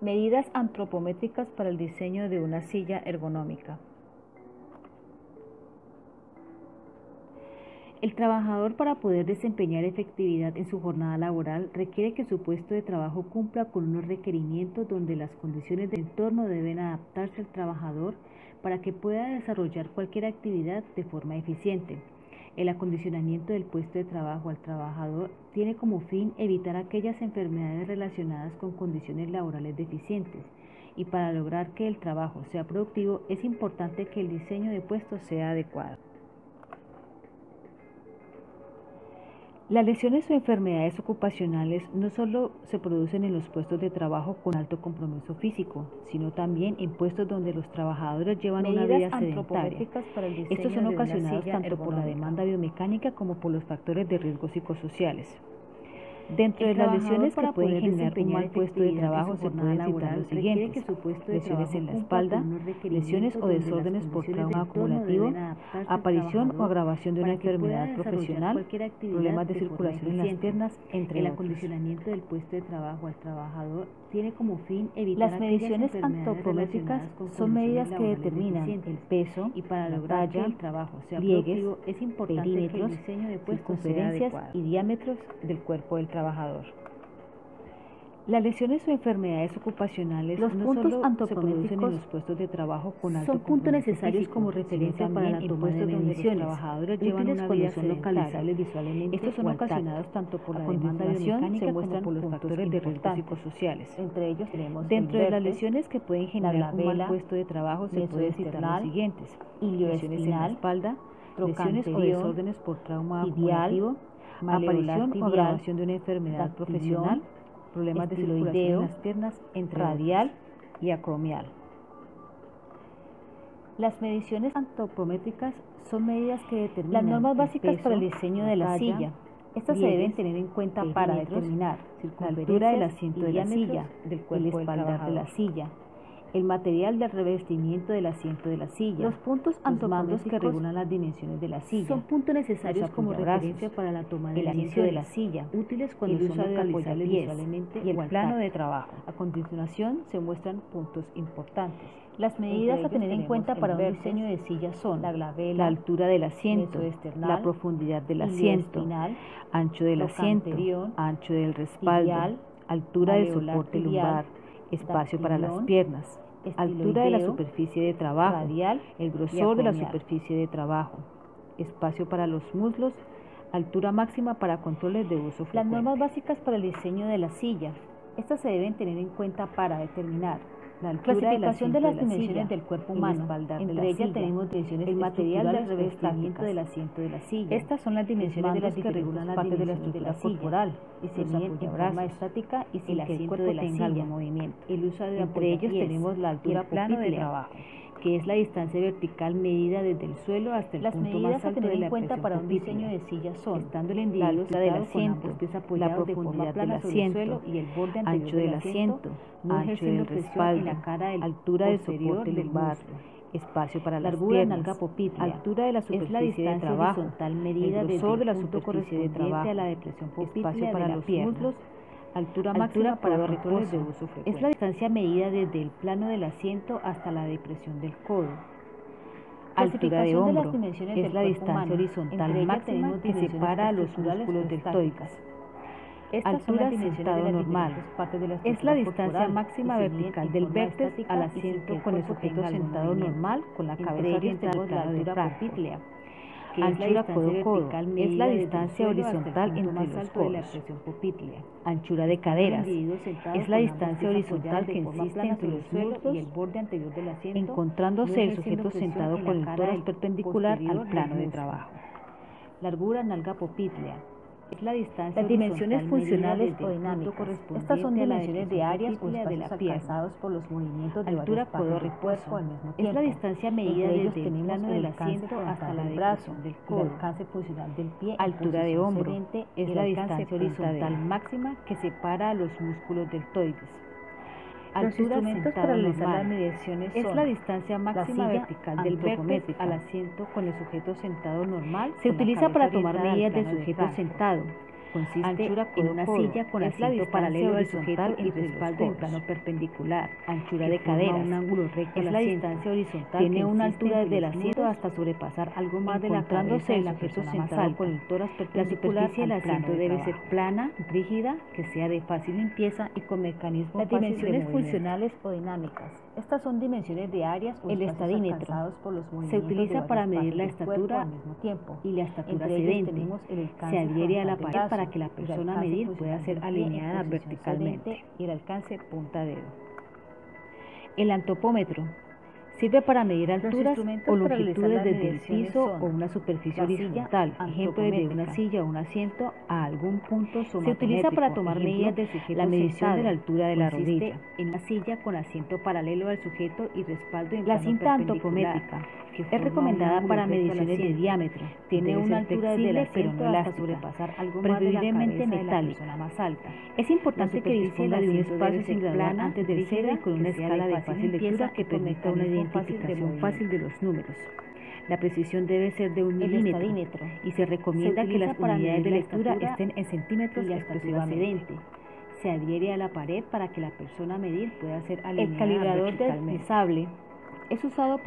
Medidas antropométricas para el diseño de una silla ergonómica. El trabajador, para poder desempeñar efectividad en su jornada laboral, requiere que su puesto de trabajo cumpla con unos requerimientos donde las condiciones del entorno deben adaptarse al trabajador para que pueda desarrollar cualquier actividad de forma eficiente. El acondicionamiento del puesto de trabajo al trabajador tiene como fin evitar aquellas enfermedades relacionadas con condiciones laborales deficientes, y para lograr que el trabajo sea productivo es importante que el diseño de puestos sea adecuado. Las lesiones o enfermedades ocupacionales no solo se producen en los puestos de trabajo con alto compromiso físico, sino también en puestos donde los trabajadores llevan una vida sedentaria. Estos son ocasionados tanto por la demanda biomecánica como por los factores de riesgo psicosociales. Dentro de las lesiones que pueden generar un mal puesto de trabajo se pueden citar los siguientes: lesiones en la espalda, lesiones o desórdenes por trauma acumulativo, aparición o agravación de una enfermedad profesional, problemas de circulación en las piernas, entre otros. El acondicionamiento del puesto de trabajo al trabajador tiene como fin evitar las mediciones antropométricas. Son medidas que determinan el peso, y para lograr que el trabajo sea productivo es importante que el diseño de puestos sea adecuado y diámetros del cuerpo del trabajador. Las lesiones o enfermedades ocupacionales no solo se producen en los puestos de trabajo con alto son puntos necesarios físico, como referencia para la toma de mediciones. Los trabajadores llevan una vida son localizables visualmente. Estos son ocasionados tanto por la demanda biomecánica como por los factores de riesgo psicosociales. Entre ellos tenemos dentro de las lesiones que pueden generar un mal puesto de trabajo se pueden citar los siguientes: lesiones en la espalda, lesiones o desórdenes por trauma acumulativo, aparición o agravación de una enfermedad profesional, problemas de circulación en las piernas, entre radial y acromial. Las mediciones antropométricas son medidas que determinan las normas básicas peso, para el diseño de la silla. Estas se deben tener en cuenta para determinar la altura del asiento de la silla, del cuerpo espaldar de la silla, el material del revestimiento del asiento de la silla, los puntos mandos que regulan las dimensiones de la silla, son puntos necesarios como referencia para la toma de el asiento de la silla, útiles cuando el son uso de localizables visualmente y el plano de trabajo. A continuación se muestran puntos importantes. Las medidas a tener en cuenta para un diseño de silla son la altura del asiento, la profundidad del asiento, ancho del asiento, ancho del respaldo, altura del soporte lumbar, espacio para las piernas, altura de la superficie de trabajo, radial, el grosor de la superficie de trabajo, espacio para los muslos, altura máxima para controles de uso frecuente. Las normas básicas para el diseño de la silla. Estas se deben tener en cuenta para determinar la clasificación de las dimensiones del cuerpo humano. Entre ellas tenemos dimensiones el material del revestimiento del asiento de la silla. Estas son las dimensiones de las que regulan las partes de la estructura corporal y se miden en forma estática y sin que el cuerpo tenga algún movimiento. El uso de entre ellos tenemos la altura plano de trabajo, que es la distancia vertical medida desde el suelo hasta el punto más alto de la cuenta para un diseño de silla son la altura del asiento, la profundidad del asiento y el borde ancho del asiento, ancho del respaldo, altura del soporte lumbar, espacio para las piernas, altura de la superficie de trabajo, medida el grosor de la superficie de trabajo, a la depresión espacio para los muslos, altura máxima para controles de uso frecuente. Es la distancia medida desde el plano del asiento hasta la depresión del codo. Altura de hombro es la distancia horizontal máxima que separa a los músculos deltoides. Altura sentado normal es la distancia máxima vertical del vértex al asiento con el sujeto sentado normal con la cabeza orientada al plano de práctica. Anchura codo-codo es la distancia horizontal entre los codos. Anchura de caderas es la distancia horizontal que existe entre los muslos y el borde anterior del asiento, encontrándose el sujeto sentado con el tórax perpendicular al plano de trabajo. Largura nalga popitlea es la distancia las dimensiones funcionales o dinámicas. Estas son dimensiones de áreas o espacios alcanzados por los movimientos de altura codo cuerpo al mismo tiempo. Es la distancia medida desde el plano del asiento hasta la brazo, del codo. El alcance funcional del pie. Altura de hombro es la distancia horizontal máxima que separa a los músculos deltoides. Altura para realizar las mediciones es la distancia máxima vertical del vértex al asiento con el sujeto sentado normal. Se utiliza para tomar medidas del sujeto sentado, consiste anchura en una codo-codo, silla con es la asiento paralelo al horizontal sujeto y entre los respaldo en codos. plano perpendicular. Anchura que de forma caderas, un ángulo recto es al la asiento. distancia horizontal Tiene que una existe altura entre del los asiento muros, hasta sobrepasar algo más de la encontrándose cabeza de el la sujeto persona más sentado alta. con el tórax La perpendicular superficie del al plano asiento de debe trabajo. ser plana, rígida, que sea de fácil limpieza y con mecanismo Las fácil de dimensiones movimiento. funcionales o dinámicas. Estas son dimensiones de áreas o El espacios estadímetro alcanzados por los se movimientos utiliza de para varias medir partes la del cuerpo estatura al mismo tiempo. y la estatura Entre ellos sedente. tenemos el Se alcance adhiere a la frontal del pared brazo, para que la el persona a alcance medir pueda funcional ser del pie en alineada posición verticalmente. sedente y el alcance punta-dedo. El antropómetro sirve para medir Los alturas instrumentos o para realizar longitudes las desde el mediciones piso son o una superficie la silla horizontal, ejemplo desde una antropométrica. silla o un asiento a algún punto Se utiliza somatométrico, para tomar ejemplo, medidas del sujeto la medición sentado. de la altura de la Consiste rodilla. en una silla con asiento paralelo al sujeto y respaldo en La plano cinta perpendicular, antropométrica que es forma recomendada un ángulo para recto al mediciones de asiento. diámetro. Tiene Debe una ser altura desde el flexible pero asiento no hasta elástica, sobrepasar algo más de la preferiblemente cabeza de la metálica. persona más alta. Es importante La que superficie disponga del de un asiento espacio debe sin ser graduar plana, antes del rígida, cero y con una que sea escala de fácil fácil lectura limpieza que y con permita una mecanismo fácil de identificación movimiento. fácil de los números. La precisión debe ser de 1 El milímetro estadímetro y se recomienda que utiliza las para unidades medir de la lectura estatura estén en centímetros y la estatura exclusivamente. sedente. Se adhiere a la pared para que la persona a medir pueda ser alineada El calibrador verticalmente. deslizable es usado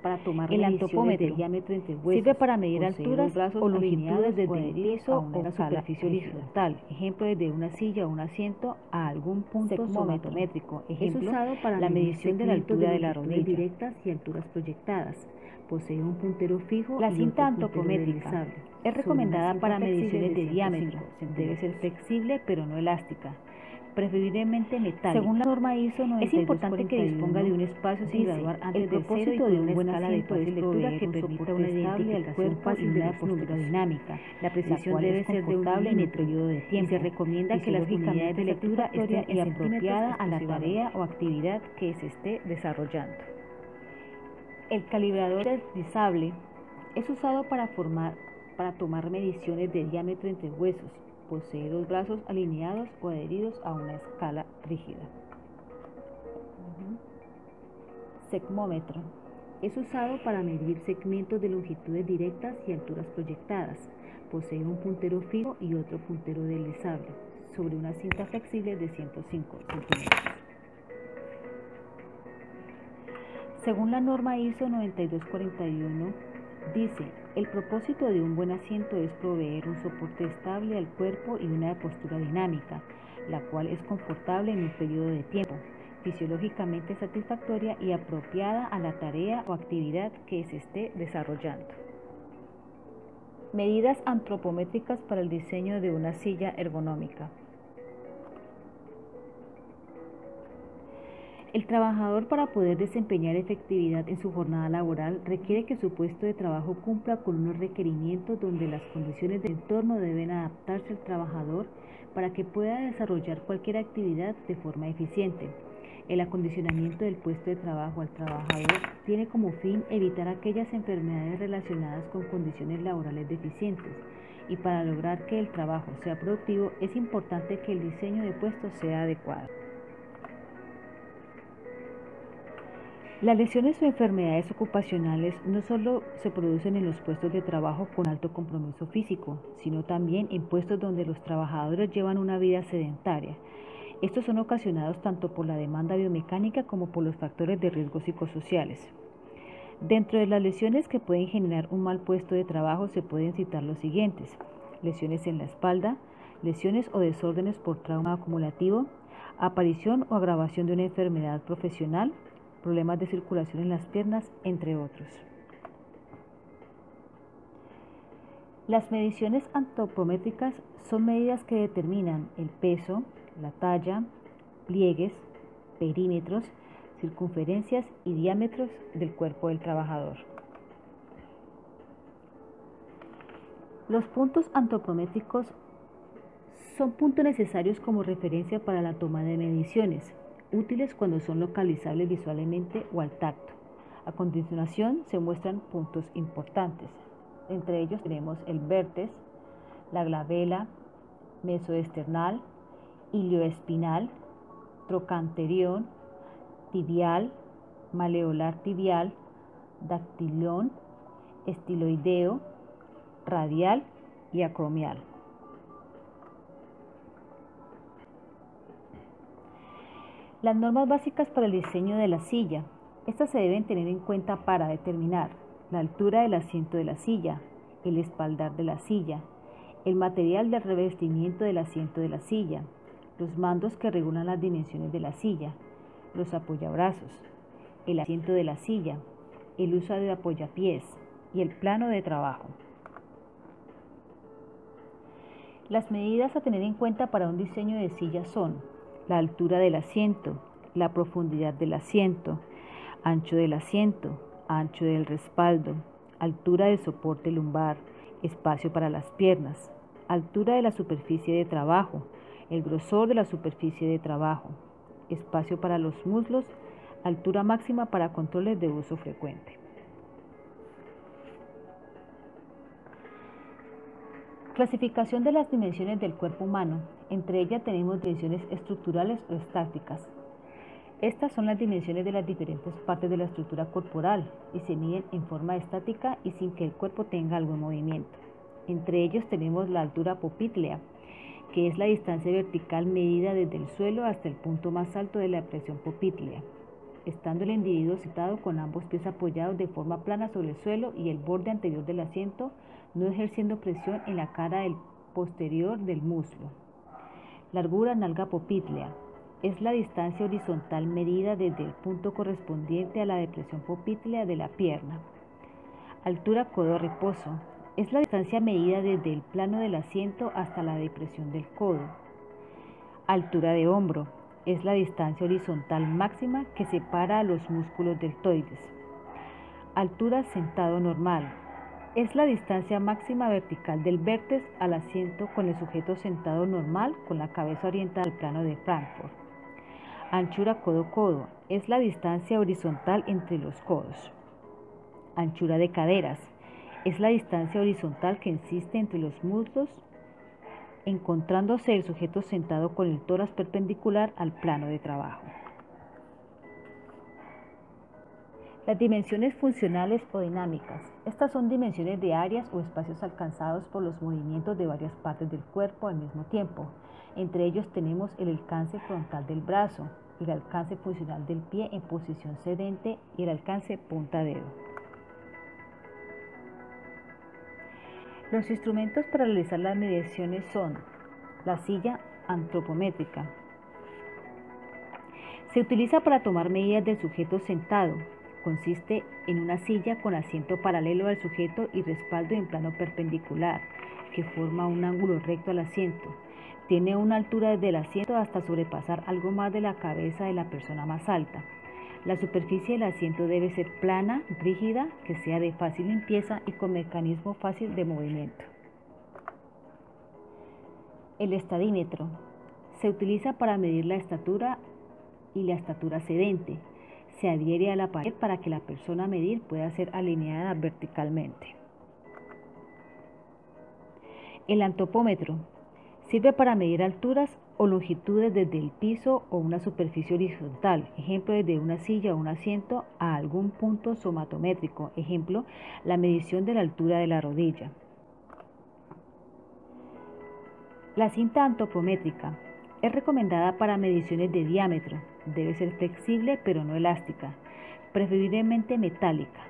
para tomar El mediciones de antropómetro diámetro entre huesos. sirve para medir Posee alturas los brazos o longitudes longitudes desde o el adheridos piso a o una una escala superficie rígida. horizontal, ejemplo desde una silla o un asiento a algún punto Segmómetro somatométrico, es ejemplo usado para la medir medición de la segmentos altura de la longitudes rodilla. directas y alturas proyectadas. Posee un puntero fijo La y cinta otro puntero antropométrica deslizable. es Sobre una recomendada cinta para flexible mediciones de 105 diámetro. Debe ser centímetros. flexible pero no elástica, preferiblemente metálica. Según la norma ISO Es importante que 9241, disponga de un espacio sin dice, graduar el antes del cero y propósito con de una una buena escala de asiento de fácil lectura lectura que un permita soporte una estable al identificación cuerpo y fácil de una los postura números. dinámica, La precisión cual debe es ser de 1 confortable en un milímetro periodo de y tiempo. se recomienda que las unidades de lectura estén satisfactoria y en centímetros apropiada a la exclusivamente. tarea o actividad que se esté desarrollando. El calibrador deslizable es usado para tomar mediciones de diámetro entre huesos. Posee los brazos alineados o adheridos a una escala rígida. Segmómetro es usado para medir segmentos de longitudes directas y alturas proyectadas. Posee un puntero fijo y otro puntero deslizable sobre una cinta flexible de 105 centímetros. Según la norma ISO 9241, dice, el propósito de un buen asiento es proveer un soporte estable al cuerpo y una postura dinámica, la cual es confortable en un periodo de tiempo, fisiológicamente satisfactoria y apropiada a la tarea o actividad que se esté desarrollando. Medidas antropométricas para el diseño de una silla ergonómica. El trabajador, para poder desempeñar efectividad en su jornada laboral, requiere que su puesto de trabajo cumpla con unos requerimientos donde las condiciones del entorno deben adaptarse al trabajador para que pueda desarrollar cualquier actividad de forma eficiente. El acondicionamiento del puesto de trabajo al trabajador tiene como fin evitar aquellas enfermedades relacionadas con condiciones laborales deficientes, y para lograr que el trabajo sea productivo es importante que el diseño de puestos sea adecuado. Las lesiones o enfermedades ocupacionales no solo se producen en los puestos de trabajo con alto compromiso físico, sino también en puestos donde los trabajadores llevan una vida sedentaria. Estos son ocasionados tanto por la demanda biomecánica como por los factores de riesgo psicosociales. Dentro de las lesiones que pueden generar un mal puesto de trabajo se pueden citar los siguientes: lesiones en la espalda, lesiones o desórdenes por trauma acumulativo, aparición o agravación de una enfermedad profesional, problemas de circulación en las piernas, entre otros. Las mediciones antropométricas son medidas que determinan el peso, la talla, pliegues, perímetros, circunferencias y diámetros del cuerpo del trabajador. Los puntos antropométricos son puntos necesarios como referencia para la toma de mediciones, útiles cuando son localizables visualmente o al tacto. A continuación se muestran puntos importantes. Entre ellos tenemos el vértex, la glabela, mesoesternal, ilioespinal, trocanterión, tibial, maleolar tibial, dactilón, estiloideo, radial y acromial. Las normas básicas para el diseño de la silla. Estas se deben tener en cuenta para determinar la altura del asiento de la silla, el espaldar de la silla, el material del revestimiento del asiento de la silla, los mandos que regulan las dimensiones de la silla, los apoyabrazos, el asiento de la silla, el uso de apoyapiés y el plano de trabajo. Las medidas a tener en cuenta para un diseño de silla son la altura del asiento, la profundidad del asiento, ancho del asiento, ancho del respaldo, altura del soporte lumbar, espacio para las piernas, altura de la superficie de trabajo, el grosor de la superficie de trabajo, espacio para los muslos, altura máxima para controles de uso frecuente. Clasificación de las dimensiones del cuerpo humano. Entre ellas tenemos dimensiones estructurales o estáticas. Estas son las dimensiones de las diferentes partes de la estructura corporal y se miden en forma estática y sin que el cuerpo tenga algún movimiento. Entre ellos tenemos la altura popitlea, que es la distancia vertical medida desde el suelo hasta el punto más alto de la depresión popitlea, estando el individuo sentado con ambos pies apoyados de forma plana sobre el suelo y el borde anterior del asiento no ejerciendo presión en la cara del posterior del muslo. Largura nalga popitlea es la distancia horizontal medida desde el punto correspondiente a la depresión popitlea de la pierna. Altura codo reposo es la distancia medida desde el plano del asiento hasta la depresión del codo. Altura de hombro es la distancia horizontal máxima que separa a los músculos deltoides. Altura sentado normal es la distancia máxima vertical del vértex al asiento con el sujeto sentado normal con la cabeza orientada al plano de Frankfurt. Anchura codo-codo es la distancia horizontal entre los codos. Anchura de caderas es la distancia horizontal que existe entre los muslos, encontrándose el sujeto sentado con el tórax perpendicular al plano de trabajo. Las dimensiones funcionales o dinámicas. Estas son dimensiones de áreas o espacios alcanzados por los movimientos de varias partes del cuerpo al mismo tiempo. Entre ellos tenemos el alcance frontal del brazo, el alcance funcional del pie en posición sedente y el alcance punta-dedo. Los instrumentos para realizar las mediciones son la silla antropométrica. Se utiliza para tomar medidas del sujeto sentado. Consiste en una silla con asiento paralelo al sujeto y respaldo en plano perpendicular, que forma un ángulo recto al asiento. Tiene una altura desde el asiento hasta sobrepasar algo más de la cabeza de la persona más alta. La superficie del asiento debe ser plana, rígida, que sea de fácil limpieza y con mecanismo fácil de movimiento. El estadímetro se utiliza para medir la estatura y la estatura sedente. Se adhiere a la pared para que la persona a medir pueda ser alineada verticalmente. El antropómetro sirve para medir alturas o longitudes desde el piso o una superficie horizontal, ejemplo desde una silla o un asiento a algún punto somatométrico, ejemplo la medición de la altura de la rodilla. La cinta antropométrica es recomendada para mediciones de diámetro, debe ser flexible pero no elástica, preferiblemente metálica.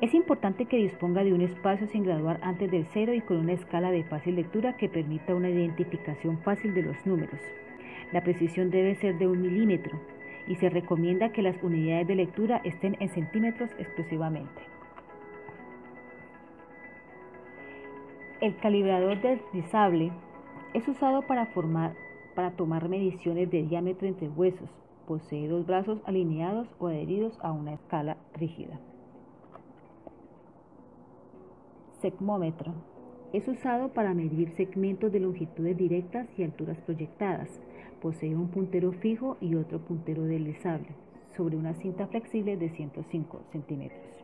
Es importante que disponga de un espacio sin graduar antes del cero y con una escala de fácil lectura que permita una identificación fácil de los números. La precisión debe ser de 1 milímetro y se recomienda que las unidades de lectura estén en centímetros exclusivamente. El calibrador deslizable es usado para tomar mediciones de diámetro entre huesos. Posee 2 brazos alineados o adheridos a una escala rígida. Segmómetro. Es usado para medir segmentos de longitudes directas y alturas proyectadas. Posee un puntero fijo y otro puntero deslizable sobre una cinta flexible de 105 centímetros.